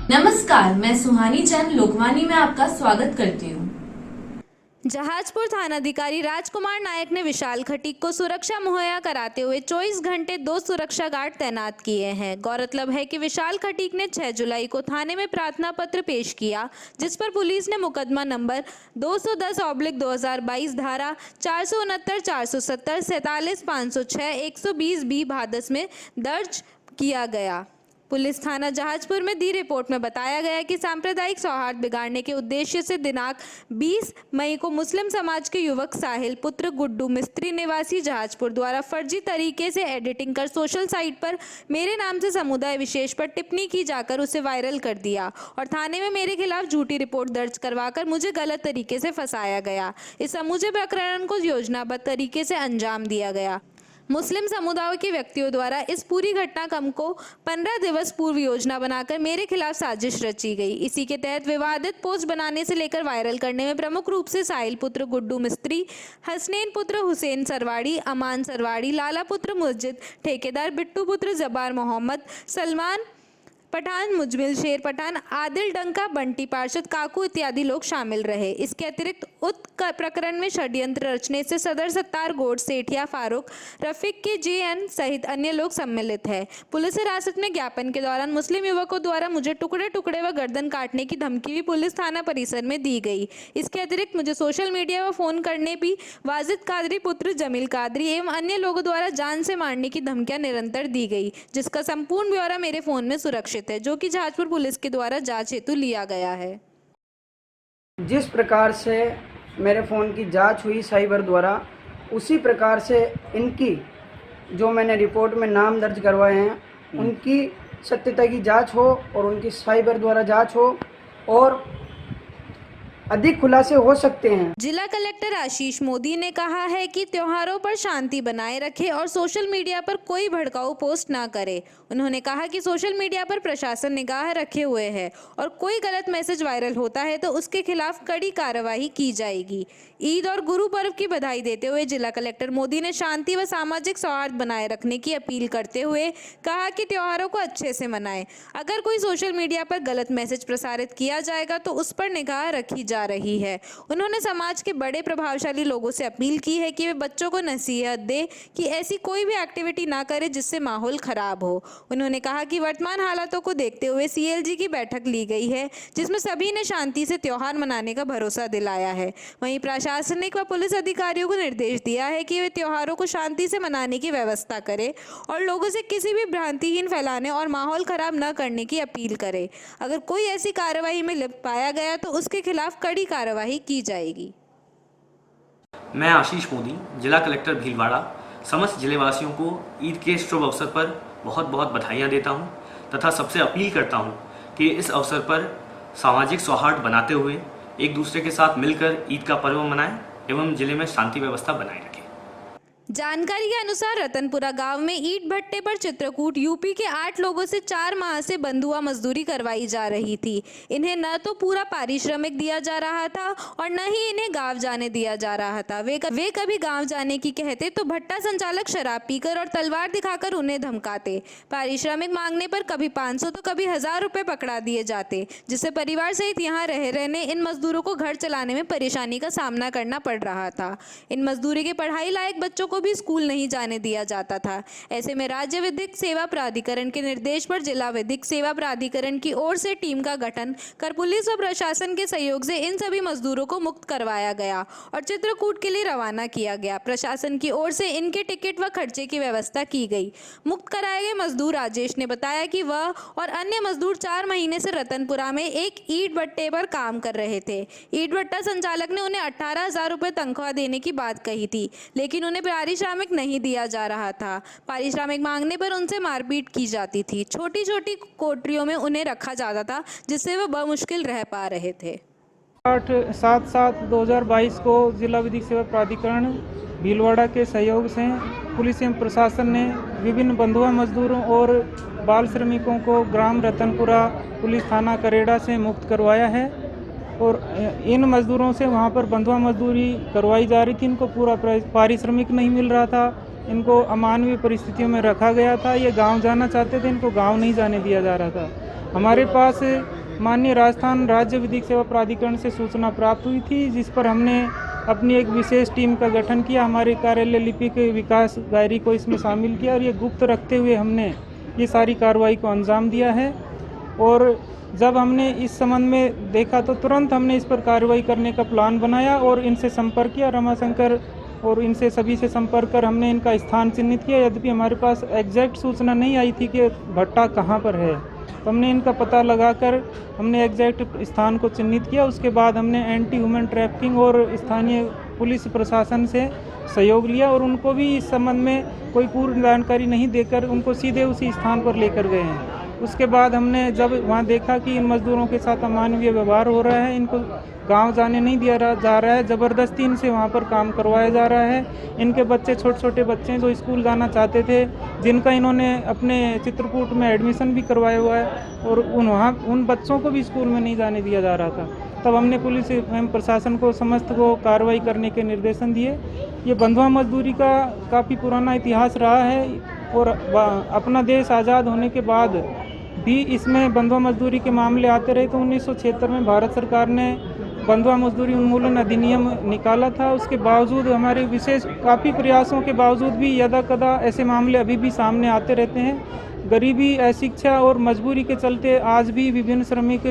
नमस्कार, मैं सुहानी चंद लोकवानी में आपका स्वागत करती हूँ। जहाजपुर थानाधिकारी राजकुमार नायक ने विशाल खटीक को सुरक्षा मुहैया कराते हुए 24 घंटे 2 सुरक्षा गार्ड तैनात किए हैं। गौरतलब है कि विशाल खटीक ने 6 जुलाई को थाने में प्रार्थना पत्र पेश किया, जिस पर पुलिस ने मुकदमा नंबर 210/2022 धारा 469, 470, 47, 506, 120B भादस में दर्ज किया गया। पुलिस थाना जहाजपुर में दी रिपोर्ट में बताया गया कि सांप्रदायिक सौहार्द बिगाड़ने के उद्देश्य से दिनांक 20 मई को मुस्लिम समाज के युवक साहिल पुत्र गुड्डू मिस्त्री निवासी जहाजपुर द्वारा फर्जी तरीके से एडिटिंग कर सोशल साइट पर मेरे नाम से समुदाय विशेष पर टिप्पणी की जाकर उसे वायरल कर दिया और थाने में मेरे खिलाफ झूठी रिपोर्ट दर्ज करवाकर मुझे गलत तरीके से फंसाया गया। इस समूचे प्रकरण को योजनाबद्ध तरीके से अंजाम दिया गया। मुस्लिम समुदाय के व्यक्तियों द्वारा इस पूरी घटनाक्रम को 15 दिवस पूर्व योजना बनाकर मेरे खिलाफ साजिश रची गई। इसी के तहत विवादित पोस्ट बनाने से लेकर वायरल करने में प्रमुख रूप से साहिल पुत्र गुड्डू मिस्त्री, हसनैन पुत्र हुसैन सरवाड़ी, अमान सरवाड़ी, लाला पुत्र मस्जिद ठेकेदार, बिट्टू पुत्र जब्बार मोहम्मद, सलमान पठान, मुजमिल शेर पठान, आदिल डंका, बंटी पार्षद, काकू इत्यादि लोग शामिल रहे। इसके अतिरिक्त उक्त प्रकरण में षड्यंत्र रचने से सदर सत्तार गोड, सेठिया, फारूक, रफीक के JN सहित अन्य लोग सम्मिलित हैं। पुलिस हिरासत में ज्ञापन के दौरान मुस्लिम युवकों द्वारा मुझे टुकड़े टुकड़े व गर्दन काटने की धमकी भी पुलिस थाना परिसर में दी गई। इसके अतिरिक्त मुझे सोशल मीडिया व फोन करने भी वाजिद कादरी पुत्र जमील कादरी एवं अन्य लोगों द्वारा जान से मारने की धमकियां निरंतर दी गई, जिसका संपूर्ण ब्यौरा मेरे फोन में सुरक्षित है, जो कि जहाजपुर पुलिस के द्वारा जांच हेतु लिया गया है। जिस प्रकार से मेरे फ़ोन की जांच हुई साइबर द्वारा, उसी प्रकार से इनकी जो मैंने रिपोर्ट में नाम दर्ज करवाए हैं उनकी सत्यता की जांच हो और उनकी साइबर द्वारा जांच हो और अधिक खुलासे हो सकते हैं। जिला कलेक्टर आशीष मोदी ने कहा है कि त्योहारों पर शांति बनाए रखे और सोशल मीडिया पर कोई भड़काऊ पोस्ट ना करे। उन्होंने कहा कि सोशल मीडिया पर प्रशासन निगाह रखे हुए है और कोई गलत मैसेज वायरल होता है तो उसके खिलाफ कड़ी कार्रवाई की जाएगी। ईद और गुरु पर्व की बधाई देते हुए जिला कलेक्टर मोदी ने शांति व सामाजिक सौहार्द बनाए रखने की अपील करते हुए कहा कि त्योहारों को अच्छे से मनाएं। अगर कोई सोशल मीडिया पर गलत मैसेज प्रसारित किया जाएगा तो उस पर निगाह रखी जा रही है। उन्होंने समाज के बड़े प्रभावशाली लोगों से अपील की है कि वे बच्चों को नसीहत दे कि ऐसी कोई भी एक्टिविटी ना करे जिससे माहौल खराब हो। उन्होंने कहा कि वर्तमान हालातों को देखते हुए CLG की बैठक ली गई है, जिसमें सभी ने शांति से त्योहार मनाने का भरोसा दिलाया है। वहीं प्रशासनिक व पुलिस अधिकारियों को निर्देश दिया है कि वे त्योहारों को शांति से मनाने की व्यवस्था करें और लोगों से किसी भी भ्रांतिहीन फैलाने और माहौल खराब न करने की अपील करें। अगर कोई ऐसी कार्रवाई में लिप्त पाया गया तो उसके खिलाफ कड़ी कार्रवाई की जाएगी। मैं आशीष मोदी, जिला कलेक्टर भीलवाड़ा, समस्त जिलेवासियों को ईद के शुभ अवसर पर बहुत बहुत बधाइयाँ देता हूँ तथा सबसे अपील करता हूँ कि इस अवसर पर सामाजिक सौहार्द बनाते हुए एक दूसरे के साथ मिलकर ईद का पर्व मनाएं एवं जिले में शांति व्यवस्था बनाए रखें। जानकारी के अनुसार रतनपुरा गांव में ईंट भट्टे पर चित्रकूट यूपी के 8 लोगों से 4 माह से बंधुआ मजदूरी करवाई जा रही थी। इन्हें न तो पूरा पारिश्रमिक दिया जा रहा था और न ही इन्हें गांव जाने दिया जा रहा था। वे कभी गांव जाने की कहते तो भट्टा संचालक शराब पीकर और तलवार दिखाकर उन्हें धमकाते। पारिश्रमिक मांगने पर कभी 500 तो कभी 1000 रुपये पकड़ा दिए जाते, जिससे परिवार सहित यहाँ रह रहने इन मजदूरों को घर चलाने में परेशानी का सामना करना पड़ रहा था। इन मजदूरी के पढ़ाई लायक बच्चों को भी स्कूल नहीं जाने दिया जाता था। ऐसे में राज्य विधिक सेवा प्राधिकरण के निर्देश पर जिला विधिक सेवा प्राधिकरण की ओर से टीम का गठन कर पुलिस व प्रशासन के सहयोग से इन सभी मजदूरों को मुक्त करवाया गया और चित्रकूट के लिए रवाना किया गया। प्रशासन की ओर से इनके टिकट व खर्चे की व्यवस्था की गई। मुक्त कराए गए मजदूर राजेश ने बताया कि वह और अन्य मजदूर 4 महीने से रतनपुरा में एक ईंट भट्टे पर काम कर रहे थे। ईंट भट्टा संचालक ने उन्हें 18,000 रुपये तनख्वाह देने की बात कही थी, लेकिन उन्हें पारिश्रमिक नहीं दिया जा रहा था। पारिश्रमिक मांगने पर उनसे मारपीट की जाती थी। छोटी छोटी कोठरियों में उन्हें रखा जाता था, जिससे वह बमुश्किल रह पा रहे थे। 8/7/2022 को जिला विधिक सेवा प्राधिकरण भीलवाड़ा के सहयोग से पुलिस एवं प्रशासन ने विभिन्न बंधुआ मजदूरों और बाल श्रमिकों को ग्राम रतनपुरा पुलिस थाना करेड़ा से मुक्त करवाया है और इन मजदूरों से वहां पर बंधुआ मजदूरी करवाई जा रही थी। इनको पूरा पारिश्रमिक नहीं मिल रहा था, इनको अमानवीय परिस्थितियों में रखा गया था। ये गांव जाना चाहते थे, इनको गांव नहीं जाने दिया जा रहा था। हमारे पास माननीय राजस्थान राज्य विधिक सेवा प्राधिकरण से सूचना प्राप्त हुई थी, जिस पर हमने अपनी एक विशेष टीम का गठन किया। हमारे कार्यालय लिपिक विकास गायरी को इसमें शामिल किया और ये गुप्त रखते हुए हमने ये सारी कार्रवाई को अंजाम दिया है। और जब हमने इस संबंध में देखा तो तुरंत हमने इस पर कार्रवाई करने का प्लान बनाया और इनसे संपर्क किया, रमाशंकर और इनसे सभी से संपर्क कर हमने इनका स्थान चिन्हित किया। यद्यपि हमारे पास एग्जैक्ट सूचना नहीं आई थी कि भट्टा कहाँ पर है, तो हमने इनका पता लगाकर हमने एग्जैक्ट स्थान को चिन्हित किया। उसके बाद हमने एंटी ह्यूमन ट्रैफिकिंग और स्थानीय पुलिस प्रशासन से सहयोग लिया और उनको भी इस संबंध में कोई पूर्ण जानकारी नहीं देकर उनको सीधे उसी स्थान पर लेकर गए हैं। उसके बाद हमने जब वहाँ देखा कि इन मजदूरों के साथ अमानवीय व्यवहार हो रहा है, इनको गांव जाने नहीं दिया जा रहा है, ज़बरदस्ती इनसे वहाँ पर काम करवाया जा रहा है। इनके बच्चे छोटे छोटे बच्चे हैं जो स्कूल जाना चाहते थे, जिनका इन्होंने अपने चित्रकूट में एडमिशन भी करवाया हुआ है और उन बच्चों को भी स्कूल में नहीं जाने दिया जा रहा था। तब हमने पुलिस एवं प्रशासन को समस्त को कार्रवाई करने के निर्देशन दिए। ये बंधुआ मजदूरी का काफ़ी पुराना इतिहास रहा है और अपना देश आज़ाद होने के बाद भी इसमें बंधुआ मजदूरी के मामले आते रहे। तो 1976 में भारत सरकार ने बंधुआ मजदूरी उन्मूलन अधिनियम निकाला था। उसके बावजूद हमारे विशेष काफ़ी प्रयासों के बावजूद भी यदा कदा ऐसे मामले अभी भी सामने आते रहते हैं। गरीबी, अशिक्षा और मजबूरी के चलते आज भी विभिन्न श्रमिक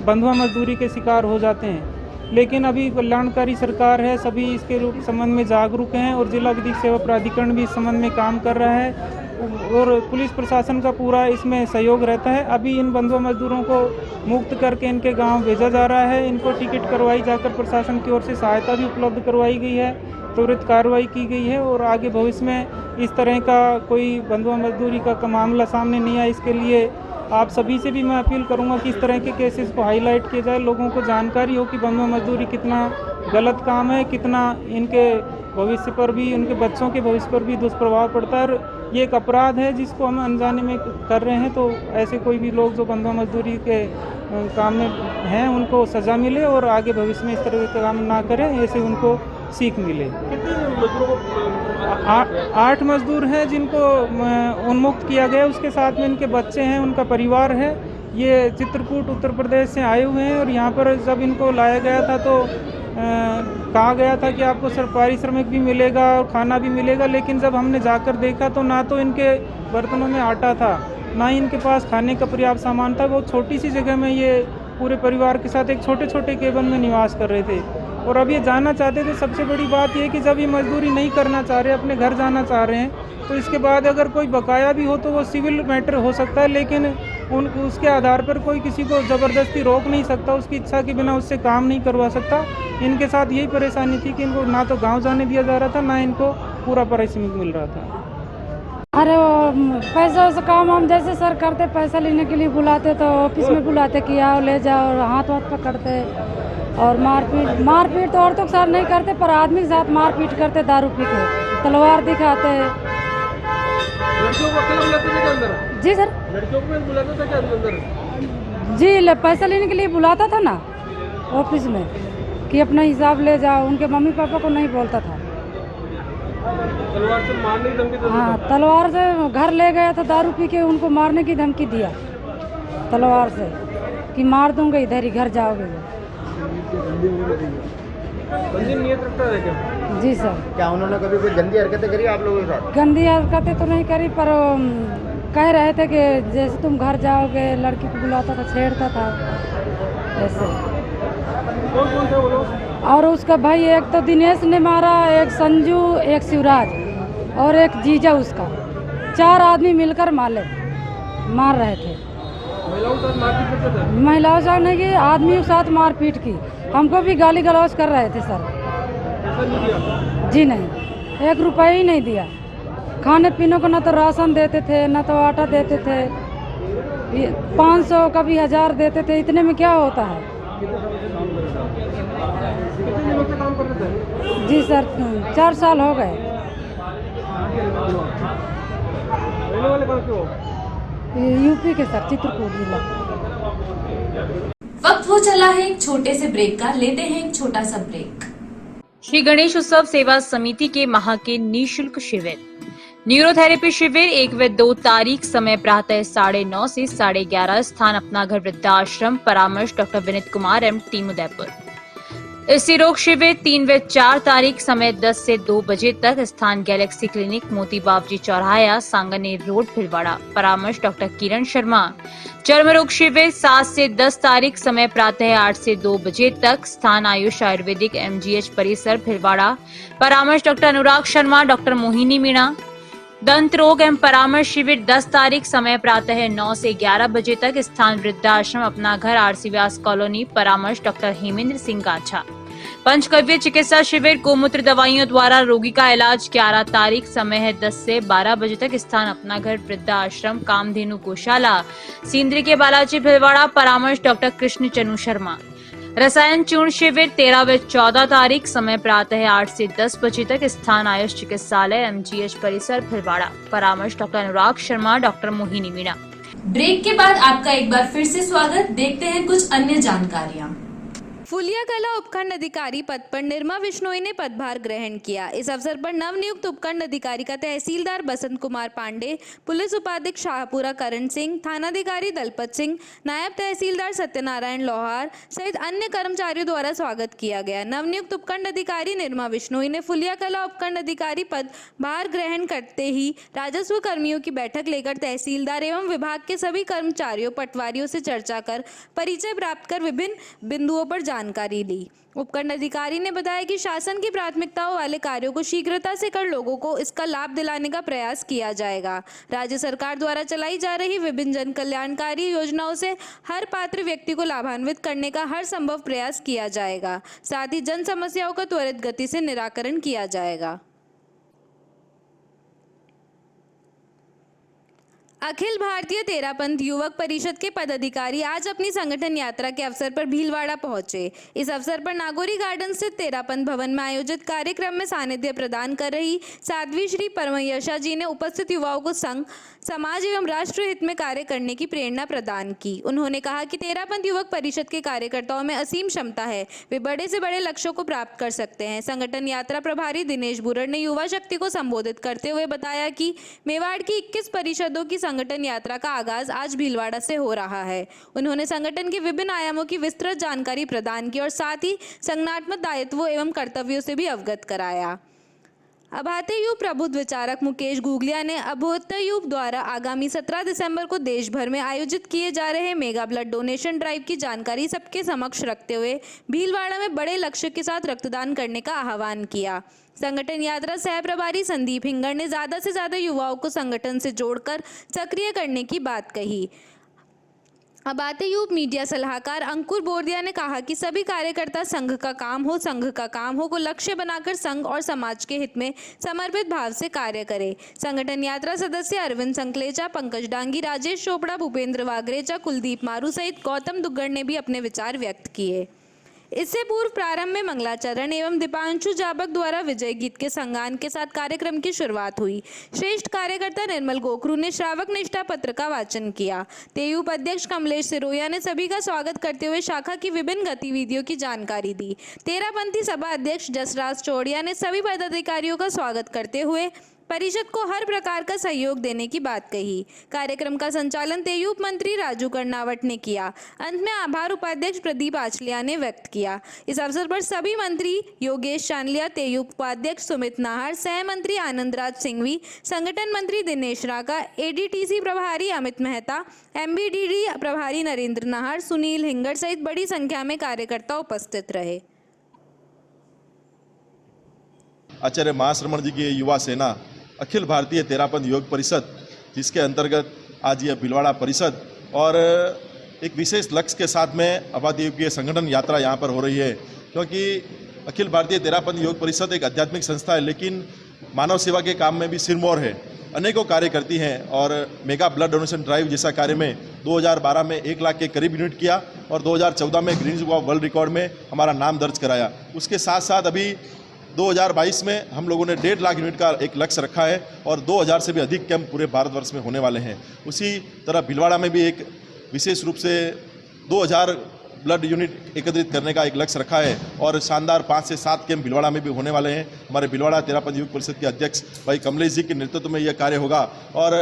बंधुआ मजदूरी के शिकार हो जाते हैं। लेकिन अभी कल्याणकारी सरकार है, सभी इसके संबंध में जागरूक हैं और जिला विधिक सेवा प्राधिकरण भी इस संबंध में काम कर रहा है और पुलिस प्रशासन का पूरा इसमें सहयोग रहता है। अभी इन बंधुआ मजदूरों को मुक्त करके इनके गांव भेजा जा रहा है। इनको टिकट करवाई जाकर प्रशासन की ओर से सहायता भी उपलब्ध करवाई गई है, त्वरित कार्रवाई की गई है और आगे भविष्य में इस तरह का कोई बंधुआ मजदूरी का मामला सामने नहीं आए, इसके लिए आप सभी से भी मैं अपील करूंगा कि इस तरह के केसेस को हाईलाइट किया जाए, लोगों को जानकारी हो कि बंधुआ मजदूरी कितना गलत काम है, कितना इनके भविष्य पर भी, उनके बच्चों के भविष्य पर भी दुष्प्रभाव पड़ता है। ये एक अपराध है जिसको हम अनजाने में कर रहे हैं। तो ऐसे कोई भी लोग जो बंधुआ मजदूरी के काम में हैं उनको सज़ा मिले और आगे भविष्य में इस तरह के काम ना करें, ऐसे उनको सीख मिले। 8 मजदूर हैं जिनको उन्मुक्त किया गया, उसके साथ में इनके बच्चे हैं, उनका परिवार है। ये चित्रकूट उत्तर प्रदेश से आए हुए हैं और यहाँ पर जब इनको लाया गया था तो कहा गया था कि आपको पारिश्रमिक भी मिलेगा और खाना भी मिलेगा, लेकिन जब हमने जाकर देखा तो ना तो इनके बर्तनों में आटा था, ना ही इनके पास खाने का पर्याप्त सामान था। बहुत छोटी सी जगह में ये पूरे परिवार के साथ एक छोटे छोटे केबिन में निवास कर रहे थे और अब ये जाना चाहते थे। सबसे बड़ी बात यह कि जब ये मजदूरी नहीं करना चाह रहे, अपने घर जाना चाह रहे हैं, तो इसके बाद अगर कोई बकाया भी हो तो वो सिविल मैटर हो सकता है, लेकिन उसके आधार पर कोई किसी को ज़बरदस्ती रोक नहीं सकता, उसकी इच्छा के बिना उससे काम नहीं करवा सकता। इनके साथ यही परेशानी थी कि इनको ना तो गांव जाने दिया जा रहा था, ना इनको पूरा पारिश्रमिक मिल रहा था। अरे वो पैसा से काम हम जैसे सर करते, पैसा लेने के लिए बुलाते तो ऑफिस में बुलाते कि आओ ले जाओ, हाथ वाथ पकड़ते और मारपीट तो औरतों के साथ नहीं करते पर आदमी के साथ मारपीट करते, दारू पी के तलवार दिखाते। लड़कियों को अकेले बुलाते थे क्या अंदर? जी सर, लड़कियों को बुलाता था क्या अंदर? जी पैसा लेने के लिए बुलाता था ना ऑफिस में कि अपना हिसाब ले जाओ, उनके मम्मी पापा को नहीं बोलता था। तलवार से मारने की धमकी देता था? हाँ, तलवार से घर ले गया था, दारू पी के उनको मारने की धमकी दिया तलवार से कि मार दूंगा, इधर ही घर जाओगे। गंदी नीयत रखता है क्या? जी सर। क्या उन्होंने कभी कोई गंदी हरकतें करी आप लोगों के साथ? गंदी हरकतें तो नहीं करी पर कह रहे थे कि जैसे तुम घर जाओगे, लड़की को बुलाता था, छेड़ता था ऐसे। कौन थे वो लोग? और उसका भाई एक तो दिनेश ने मारा, एक संजू, एक शिवराज और एक जीजा उसका, 4 आदमी मिलकर मार रहे थे। महिलाओं के साथ मारपीट करते थे? महिलाओं से नहीं की, आदमियों के साथ मारपीट की। हमको भी गाली गलौज कर रहे थे सर। पैसा नहीं दिया? जी नहीं, 1 रुपया ही नहीं दिया। खाने पीने को ना तो राशन देते थे, ना तो आटा देते थे। 500 कभी 1000 देते थे, इतने में क्या होता है? कितने दिनों से काम करते थे? जी सर, 4 साल हो गए। रहने वाले कहाँ के हो? यूपी के सर, चित्रकूट जिला। वक्त हो चला है एक छोटे से ब्रेक का, लेते हैं एक छोटा सा ब्रेक। श्री गणेश उत्सव सेवा समिति के माह के निःशुल्क शिविर न्यूरोथेरेपी शिविर 1 व 2 तारीख, समय प्रातः 9:30 से 11:30, स्थान अपना घर वृद्धाश्रम, परामर्श doctor Vineet Kumar M, team Udaipur. स्त्री रोग शिविर 3 व 4 तारीख, समय 10 से 2 बजे तक, स्थान गैलेक्सी क्लिनिक, मोती बाबजी चौराहा, सांगनेर रोड, भीलवाड़ा, परामर्श डॉक्टर किरण शर्मा। चर्म रोग शिविर 7 से 10 तारीख, समय प्रातः 8 से 2 बजे तक, स्थान आयुष आयुर्वेदिक MGH परिसर, भीलवाड़ा, परामर्श डॉक्टर अनुराग शर्मा, डॉक्टर मोहिनी मीणा। दंत रोग एवं परामर्श शिविर 10 तारीख, समय प्रातः 9 से 11 बजे तक, स्थान वृद्धाश्रम अपना घर, RC व्यास कॉलोनी, परामर्श डॉक्टर हेमेंद्र सिंह गाछा। पंचकव्य चिकित्सा शिविर गोमूत्र दवाइयों द्वारा रोगी का इलाज 11 तारीख, समय है 10 से 12 बजे तक, स्थान अपना घर वृद्धाश्रम, कामधेनु गौशाला, सिंदरी के बालाजी, भीलवाड़ा, परामर्श डॉक्टर कृष्ण चनु शर्मा। रसायन चूर्ण शिविर 13 व 14 तारीख, समय प्रातः 8 से 10 बजे तक, स्थान आयुष चिकित्सालय MGH परिसर, भीलवाड़ा, परामर्श doctor Anurag Sharma, doctor Mohini Meena. Break के बाद आपका एक बार फिर से स्वागत। देखते हैं कुछ अन्य जानकारियाँ। फुलिया कला उपखंड अधिकारी पद पर निर्मा बिश्नोई ने पदभार ग्रहण किया। इस अवसर पर नवनियुक्त उपखंड अधिकारी का तहसीलदार बसंत कुमार पांडे, पुलिस उपाधीक्षक शाहपुरा करण सिंह, थानाधिकारी दलपत सिंह, नायब तहसीलदार सत्यनारायण लोहार सहित अन्य कर्मचारियों द्वारा स्वागत किया गया। नवनियुक्त उपखंड अधिकारी निर्मा बिश्नोई ने फुलिया कला उपखंड अधिकारी पद भार ग्रहण करते ही राजस्व कर्मियों की बैठक लेकर तहसीलदार एवं विभाग के सभी कर्मचारियों पटवारियों से चर्चा कर परिचय प्राप्त कर विभिन्न बिंदुओं पर जानकारी ली। उपखंड अधिकारी ने बताया कि शासन की प्राथमिकताओं वाले कार्यों को शीघ्रता से कर लोगों को इसका लाभ दिलाने का प्रयास किया जाएगा। राज्य सरकार द्वारा चलाई जा रही विभिन्न जन कल्याणकारी योजनाओं से हर पात्र व्यक्ति को लाभान्वित करने का हर संभव प्रयास किया जाएगा। साथ ही जन समस्याओं का त्वरित गति से निराकरण किया जाएगा। अखिल भारतीय तेरापंथ युवक परिषद के पदाधिकारी आज अपनी संगठन यात्रा के अवसर पर भीलवाड़ा पहुंचे। इस अवसर पर नागौरी गार्डन स्थित तेरापंथ भवन में आयोजित कार्यक्रम में सानिध्य प्रदान कर रही साध्वी श्री परमयशा जी ने उपस्थित युवाओं को संघ, समाज एवं राष्ट्र हित में कार्य करने की प्रेरणा प्रदान की। उन्होंने कहा कि तेरापंथ युवक परिषद के कार्यकर्ताओं में असीम क्षमता है, वे बड़े से बड़े लक्ष्यों को प्राप्त कर सकते हैं। संगठन यात्रा प्रभारी दिनेश बुरड़ ने युवा शक्ति को संबोधित करते हुए बताया कि मेवाड़ की 21 परिषदों की संगठन यात्रा का आगाज आज भीलवाड़ा से हो रहा है। उन्होंने संगठन के विभिन्न आयामों की विस्तृत जानकारी प्रदान की और साथ ही संगठनात्मक दायित्वों एवं कर्तव्यों से भी अवगत कराया। अभातेयुग प्रबुद्ध विचारक मुकेश गुगलिया ने अभातेयुग द्वारा आगामी 17 दिसंबर को देश भर में आयोजित किए जा रहे मेगा ब्लड डोनेशन ड्राइव की जानकारी सबके समक्ष रखते हुए भीलवाड़ा में बड़े लक्ष्य के साथ रक्तदान करने का आह्वान किया। संगठन यात्रा सह प्रभारी संदीप हिंगड़ ने ज़्यादा से ज़्यादा युवाओं को संगठन से जोड़कर सक्रिय करने की बात कही। अभातेयुग मीडिया सलाहकार अंकुर बोरदिया ने कहा कि सभी कार्यकर्ता संघ का काम हो को लक्ष्य बनाकर संघ और समाज के हित में समर्पित भाव से कार्य करें। संगठन यात्रा सदस्य अरविंद संकलेचा, पंकज डांगी, राजेश चोपड़ा, भूपेंद्र वागरेचा, कुलदीप मारू सहित गौतम दुग्गड़ ने भी अपने विचार व्यक्त किए। इससे पूर्व प्रारंभ में मंगलाचरण एवं दीपांशु जाबक द्वारा विजय गीत के संगान के साथ कार्यक्रम की शुरुआत हुई। श्रेष्ठ कार्यकर्ता निर्मल गोखरू ने श्रावक निष्ठा पत्र का वाचन किया। तेयू अध्यक्ष कमलेश सिरोया ने सभी का स्वागत करते हुए शाखा की विभिन्न गतिविधियों की जानकारी दी। तेरापंथी सभा अध्यक्ष जसराज चौड़िया ने सभी पदाधिकारियों का स्वागत करते हुए परिषद को हर प्रकार का सहयोग देने की बात कही। कार्यक्रम का संचालन तेयूप मंत्री राजू कर्नावट ने किया। अंत में आभार उपाध्यक्ष प्रदीप आचलिया ने व्यक्त किया। इस अवसर पर सभी मंत्री योगेश चांदलिया, तेयूप उपाध्यक्ष सुमित नाहर, सह मंत्री आनंदराज सिंघवी, संगठन मंत्री दिनेश राका, ADTC प्रभारी अमित मेहता, MBDD प्रभारी नरेंद्र नाहर, सुनील हिंगड़ सहित बड़ी संख्या में कार्यकर्ता उपस्थित रहे। आचार्य महाश्रमण जी की युवा सेना अखिल भारतीय तेरापंथ योग परिषद, जिसके अंतर्गत आज यह भीलवाड़ा परिषद और एक विशेष लक्ष्य के साथ में अभातेयुग की संगठन यात्रा यहाँ पर हो रही है, क्योंकि अखिल भारतीय तेरापंथ योग परिषद एक आध्यात्मिक संस्था है, लेकिन मानव सेवा के काम में भी सिरमौर है, अनेकों कार्य करती हैं। और मेगा ब्लड डोनेशन ड्राइव जैसा कार्य में 2012 में 1 लाख के करीब यूनिट किया और 2014 में Guinness book of world record में हमारा नाम दर्ज कराया। उसके साथ साथ अभी 2022 में हम लोगों ने 1.5 लाख यूनिट का एक लक्ष्य रखा है और 2000 से भी अधिक कैंप पूरे भारतवर्ष में होने वाले हैं। उसी तरह भीलवाड़ा में भी एक विशेष रूप से 2000 ब्लड यूनिट एकत्रित करने का एक लक्ष्य रखा है और शानदार 5 से 7 कैंप भीलवाड़ा में भी होने वाले हैं। हमारे भीलवाड़ा तेरापंथ युवक परिषद के अध्यक्ष भाई कमलेश जी के नेतृत्व में यह कार्य होगा और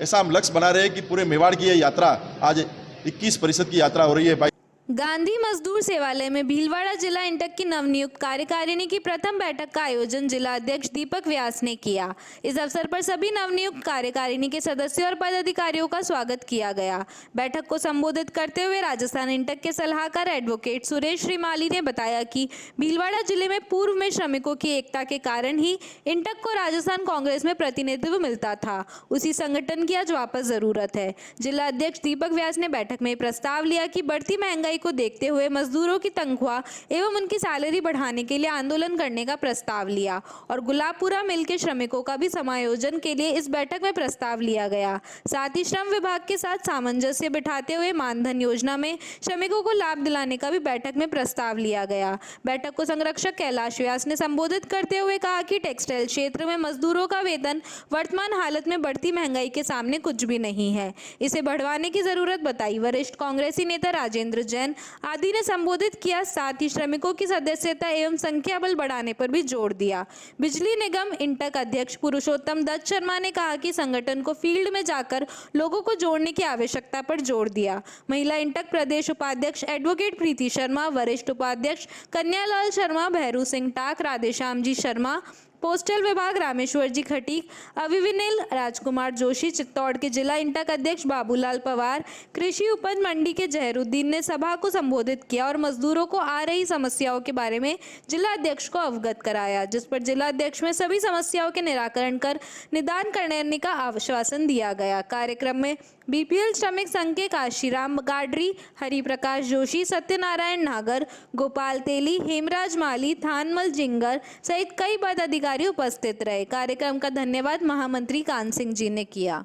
ऐसा हम लक्ष्य बना रहे हैं कि पूरे मेवाड़ की यह यात्रा आज 21 परिषद की यात्रा हो रही है। गांधी मजदूर सेवालय में भीलवाड़ा जिला इंटक की नवनियुक्त कार्यकारिणी की प्रथम बैठक का आयोजन जिला अध्यक्ष दीपक व्यास ने किया। इस अवसर पर सभी नवनियुक्त कार्यकारिणी के सदस्यों और पदाधिकारियों का स्वागत किया गया। बैठक को संबोधित करते हुए राजस्थान इंटक के सलाहकार एडवोकेट सुरेश श्रीमाली ने बताया कि भीलवाड़ा जिले में पूर्व में श्रमिकों की एकता के कारण ही इंटक को राजस्थान कांग्रेस में प्रतिनिधित्व मिलता था। उसी संगठन की आज वापस जरूरत है। जिला अध्यक्ष दीपक व्यास ने बैठक में प्रस्ताव लिया कि बढ़ती महंगाई को देखते हुए मजदूरों की तनख्वाह एवं उनकी सैलरी बढ़ाने के लिए आंदोलन करने का प्रस्ताव लिया और गुलाबपुरा मिल के श्रमिकों का भी समायोजन के लिए इस बैठक में प्रस्ताव लिया गया। साथ ही श्रम विभाग के साथ सामंजस्य बिठाते हुए मानधन योजना में श्रमिकों को लाभ दिलाने का भी बैठक में प्रस्ताव लिया गया। बैठक को संरक्षक कैलाश व्यास ने संबोधित करते हुए कहा कि टेक्सटाइल क्षेत्र में मजदूरों का वेतन वर्तमान हालत में बढ़ती महंगाई के सामने कुछ भी नहीं है, इसे बढ़वाने की जरूरत बताई। वरिष्ठ कांग्रेसी नेता राजेंद्र जैन आदि ने संबोधित किया। साथ ही श्रमिकों की सदस्यता एवं संख्या बल बढ़ाने पर भी जोर दिया। बिजली निगम इंटक अध्यक्ष पुरुषोत्तम दत्त शर्मा ने कहा कि संगठन को फील्ड में जाकर लोगों को जोड़ने की आवश्यकता पर जोर दिया। महिला इंटक प्रदेश उपाध्यक्ष एडवोकेट प्रीति शर्मा, वरिष्ठ उपाध्यक्ष कन्यालाल शर्मा, भैरू सिंह टाक, राधेश्याम जी शर्मा, पोस्टल विभाग रामेश्वर जी खटीक, अविविनिल राजकुमार जोशी, चित्तौड़ के जिला इंटक अध्यक्ष बाबूलाल पवार, कृषि उपज मंडी के जहरुद्दीन ने सभा को संबोधित किया और मजदूरों को आ रही समस्याओं के बारे में जिला अध्यक्ष को अवगत कराया, जिस पर जिला अध्यक्ष में सभी समस्याओं के निराकरण कर निदान करने का आश्वासन दिया गया। कार्यक्रम में बीपीएल श्रमिक संघ के काशीराम गाडरी, हरिप्रकाश जोशी, सत्यनारायण नागर, गोपाल तेली, हेमराज माली, थानमल जिंगर सहित कई पदाधिकारी उपस्थित रहे। कार्यक्रम का धन्यवाद महामंत्री कान सिंह जी ने किया।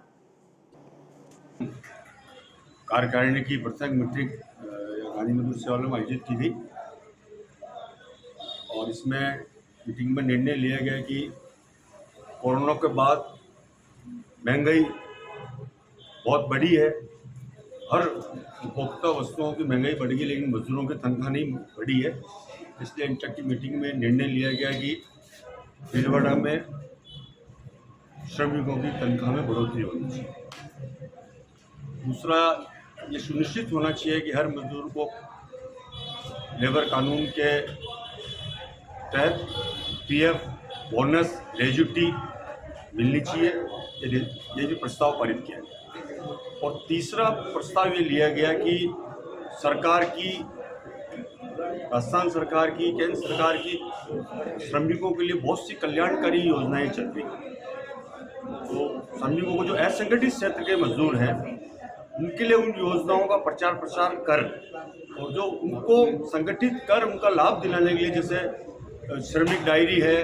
कार्यकारिणी की प्रत्येक मीटिंग गांधी मजदूर सेवालय में आयोजित की गई और इसमें मीटिंग में निर्णय लिया गया कि कोरोना के बाद महंगाई बहुत बड़ी है। हर उपभोक्ता वस्तुओं की महंगाई बढ़ी, लेकिन मजदूरों की तनख्वाह नहीं बढ़ी है। इसलिए इंटक की मीटिंग में निर्णय लिया गया कि भीलवाड़ा में श्रमिकों की तनख्वाह में बढ़ोतरी होनी चाहिए। दूसरा, ये सुनिश्चित होना चाहिए कि हर मजदूर को लेबर कानून के तहत पीएफ, बोनस, ग्रेजुटी मिलनी चाहिए। ये भी प्रस्ताव पारित किया गया। और तीसरा प्रस्ताव ये लिया गया कि सरकार की, राजस्थान सरकार की, केंद्र सरकार की श्रमिकों के लिए बहुत सी कल्याणकारी योजनाएं चल रही हैं। तो श्रमिकों को जो असंगठित क्षेत्र के मजदूर हैं उनके लिए उन योजनाओं का प्रचार प्रसार कर और जो उनको संगठित कर उनका लाभ दिलाने के लिए, जैसे श्रमिक डायरी है,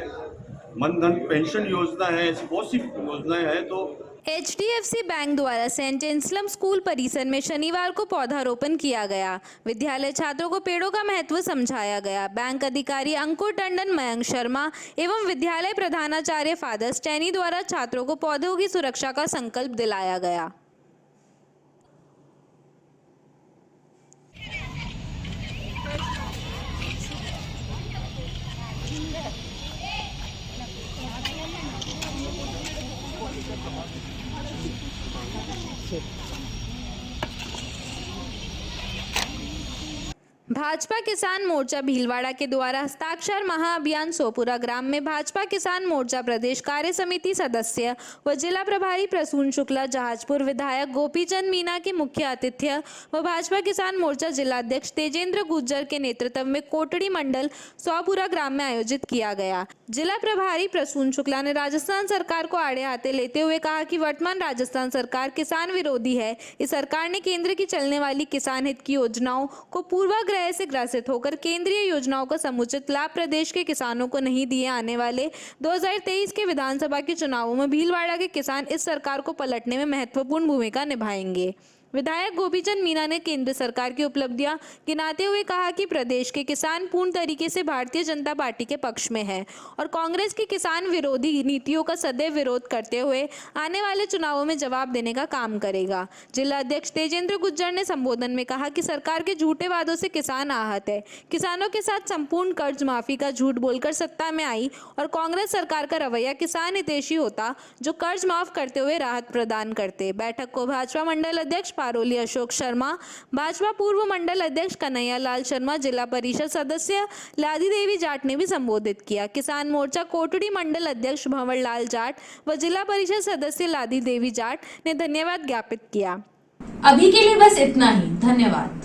मनधन पेंशन योजना है, ऐसी बहुत सी योजनाएं हैं। तो HDFC बैंक द्वारा सेंट एंसलम स्कूल परिसर में शनिवार को पौधारोपण किया गया। विद्यालय छात्रों को पेड़ों का महत्व समझाया गया। बैंक अधिकारी अंकुर टंडन, मयंक शर्मा एवं विद्यालय प्रधानाचार्य फादर स्टैनी द्वारा छात्रों को पौधों की सुरक्षा का संकल्प दिलाया गया। भाजपा किसान मोर्चा भीलवाड़ा के द्वारा हस्ताक्षर महाअभियान सोपुरा ग्राम में भाजपा किसान मोर्चा प्रदेश कार्य समिति सदस्य व जिला प्रभारी प्रसून शुक्ला, जहाजपुर विधायक गोपीचंद मीना के मुख्य आतिथ्य व भाजपा किसान मोर्चा जिलाध्यक्ष तेजेंद्र गुज्जर के नेतृत्व में कोटड़ी मंडल सोपुरा ग्राम में आयोजित किया गया। जिला प्रभारी प्रसून शुक्ला ने राजस्थान सरकार को आड़े हाथे लेते हुए कहा कि वर्तमान राजस्थान सरकार किसान विरोधी है। इस सरकार ने केंद्र की चलने वाली किसान हित की योजनाओं को पूर्वाग्रह से ग्रसित होकर केंद्रीय योजनाओं का समुचित लाभ प्रदेश के किसानों को नहीं दिए। आने वाले 2023 के विधानसभा के चुनावों में भीलवाड़ा के किसान इस सरकार को पलटने में महत्वपूर्ण भूमिका निभाएंगे। विधायक गोपीचंद मीना ने केंद्र सरकार की उपलब्धियां गिनाते हुए कहा कि प्रदेश के किसान पूर्ण तरीके से भारतीय जनता पार्टी के पक्ष में है और कांग्रेस की किसान विरोधी नीतियों का सदैव विरोध करते हुए आने वाले चुनावों में जवाब देने का काम करेगा। जिला अध्यक्ष तेजेंद्र गुज्जर ने संबोधन में कहा कि सरकार के झूठे वादों से किसान आहत है। किसानों के साथ संपूर्ण कर्ज माफी का झूठ बोलकर सत्ता में आई और कांग्रेस सरकार का रवैया किसान हितैषी होता, जो कर्ज माफ करते हुए राहत प्रदान करते। बैठक को भाजपा मंडल अध्यक्ष पारोली अशोक शर्मा, भाजपा पूर्व मंडल अध्यक्ष कन्हैया लाल शर्मा, जिला परिषद सदस्य लादी देवी जाट ने भी संबोधित किया। किसान मोर्चा कोटड़ी मंडल अध्यक्ष भंवर लाल जाट व जिला परिषद सदस्य लादी देवी जाट ने धन्यवाद ज्ञापित किया। अभी के लिए बस इतना ही। धन्यवाद।